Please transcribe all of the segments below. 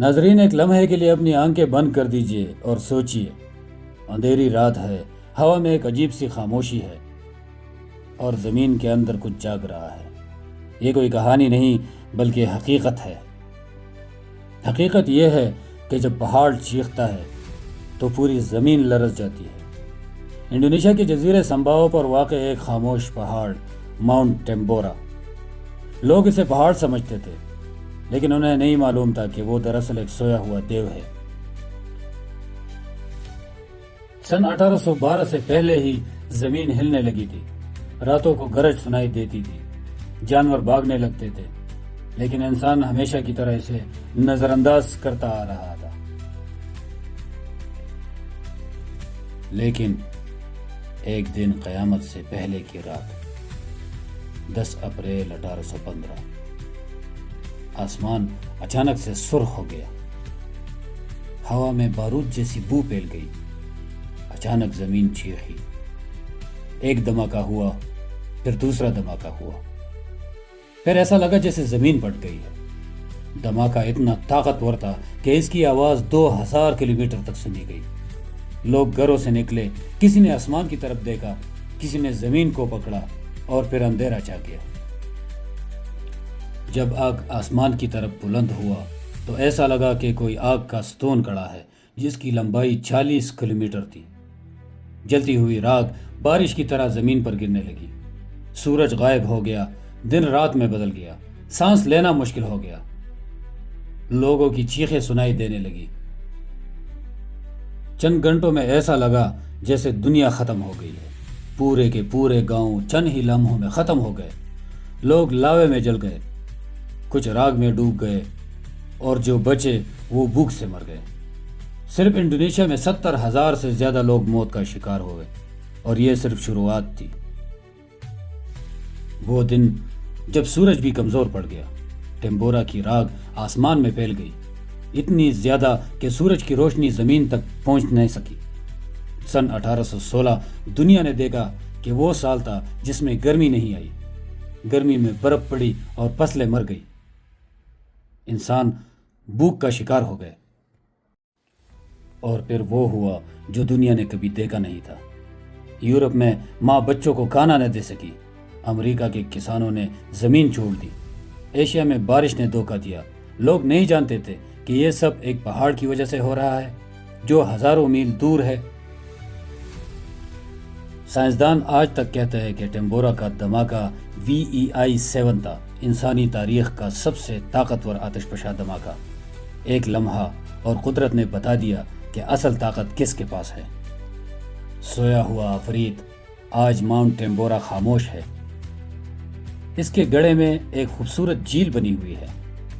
ناظرین، ایک لمحے کے لیے اپنی آنکھیں بند کر دیجئے اور سوچئے۔ اندھیری رات ہے، ہوا میں ایک عجیب سی خاموشی ہے اور زمین کے اندر کچھ جاگ رہا ہے۔ یہ کوئی کہانی نہیں بلکہ حقیقت ہے۔ حقیقت یہ ہے کہ جب پہاڑ چیختا ہے تو پوری زمین لرز جاتی ہے۔ انڈونیشیا کے جزیرے سمباو پر واقع ایک خاموش پہاڑ ماؤنٹ ٹیمبورا۔ لوگ اسے پہاڑ سمجھتے تھے، لیکن انہیں نہیں معلوم تھا کہ وہ دراصل ایک سویا ہوا دیو ہے۔ سن 1812 سے پہلے ہی زمین ہلنے لگی تھی، راتوں کو گرج سنائی دیتی تھی، جانور بھاگنے لگتے تھے، لیکن انسان ہمیشہ کی طرح اسے نظر انداز کرتا آ رہا تھا۔ لیکن ایک دن قیامت سے پہلے کی رات، 10 اپریل 1815، آسمان اچانک سے سرخ ہو گیا۔ ہوا میں بارود جیسی بو پھیل گئی۔ اچانک زمین چیخی۔ ایک دھماکہ ہوا، پھر دوسرا دھماکہ ہوا، پھر ایسا لگا جیسے زمین پھٹ گئی ہے۔ دھماکہ اتنا طاقتور تھا کہ اس کی آواز 2000 کلومیٹر تک سنی گئی۔ لوگ گھروں سے نکلے، کسی نے آسمان کی طرف دیکھا، کسی نے زمین کو پکڑا، اور پھر اندھیرا چھا گیا۔ جب آگ آسمان کی طرف بلند ہوا تو ایسا لگا کہ کوئی آگ کا ستون کھڑا ہے جس کی لمبائی 40 کلومیٹر تھی۔ جلتی ہوئی راکھ بارش کی طرح زمین پر گرنے لگی۔ سورج غائب ہو گیا، دن رات میں بدل گیا، سانس لینا مشکل ہو گیا۔ لوگوں کی چیخیں سنائی دینے لگی۔ چند گھنٹوں میں ایسا لگا جیسے دنیا ختم ہو گئی ہے۔ پورے کے پورے گاؤں چند ہی لمحوں میں ختم ہو گئے۔ لوگ لاوے میں جل گئے، کچھ راگ میں ڈوب گئے، اور جو بچے وہ بھوک سے مر گئے۔ صرف انڈونیشیا میں 70,000 سے زیادہ لوگ موت کا شکار ہوئے، اور یہ صرف شروعات تھی۔ وہ دن جب سورج بھی کمزور پڑ گیا، ٹیمبورا کی راگ آسمان میں پھیل گئی، اتنی زیادہ کہ سورج کی روشنی زمین تک پہنچ نہیں سکی۔ سن 1816 دنیا نے دیکھا کہ وہ سال تھا جس میں گرمی نہیں آئی، گرمی میں برف پڑی اور فصلیں مر گئی، انسان بھوک کا شکار ہو گئے۔ اور پھر وہ ہوا جو دنیا نے کبھی دیکھا نہیں تھا۔ یورپ میں ماں بچوں کو کھانا نہ دے سکی، امریکہ کے کسانوں نے زمین چھوڑ دی، ایشیا میں بارش نے دھوکہ دیا۔ لوگ نہیں جانتے تھے کہ یہ سب ایک پہاڑ کی وجہ سے ہو رہا ہے جو ہزاروں میل دور ہے۔ سائنسدان آج تک کہتے ہیں کہ ٹیمبورا کا دھماکہ VEI 7 تھا، انسانی تاریخ کا سب سے طاقتور آتش فشاں دھماکہ۔ ایک لمحہ اور قدرت نے بتا دیا کہ اصل طاقت کس کے پاس ہے۔ سویا ہوا عفریت، آج ماؤنٹ ٹیمبورا خاموش ہے۔ اس کے گڑھے میں ایک خوبصورت جھیل بنی ہوئی ہے،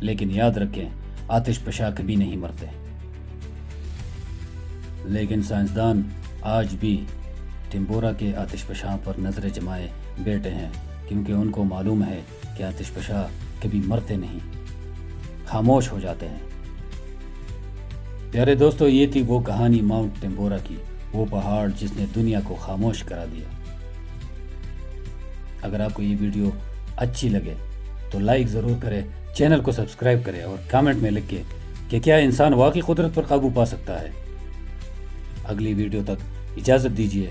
لیکن یاد رکھیں آتش فشاں کبھی نہیں مرتے۔ لیکن سائنسدان آج بھی ٹیمبورا کے آتش فشاں پر نظر جمائے بیٹھے ہیں، کیونکہ ان کو معلوم ہے کہ آتش فشاں کبھی مرتے نہیں، خاموش ہو جاتے ہیں۔ پیارے دوستو، یہ تھی وہ کہانی ماؤنٹ ٹیمبورا کی، وہ پہاڑ جس نے دنیا کو خاموش کرا دیا۔ اگر آپ کو یہ ویڈیو اچھی لگے تو لائک ضرور کریں، چینل کو سبسکرائب کریں اور کامنٹ میں لکھیں کہ کیا انسان واقعی قدرت پر قابو پا سکتا ہے۔ اگلی ویڈیو تک اجازت دیجیے،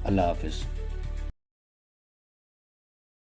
اللہ حافظ۔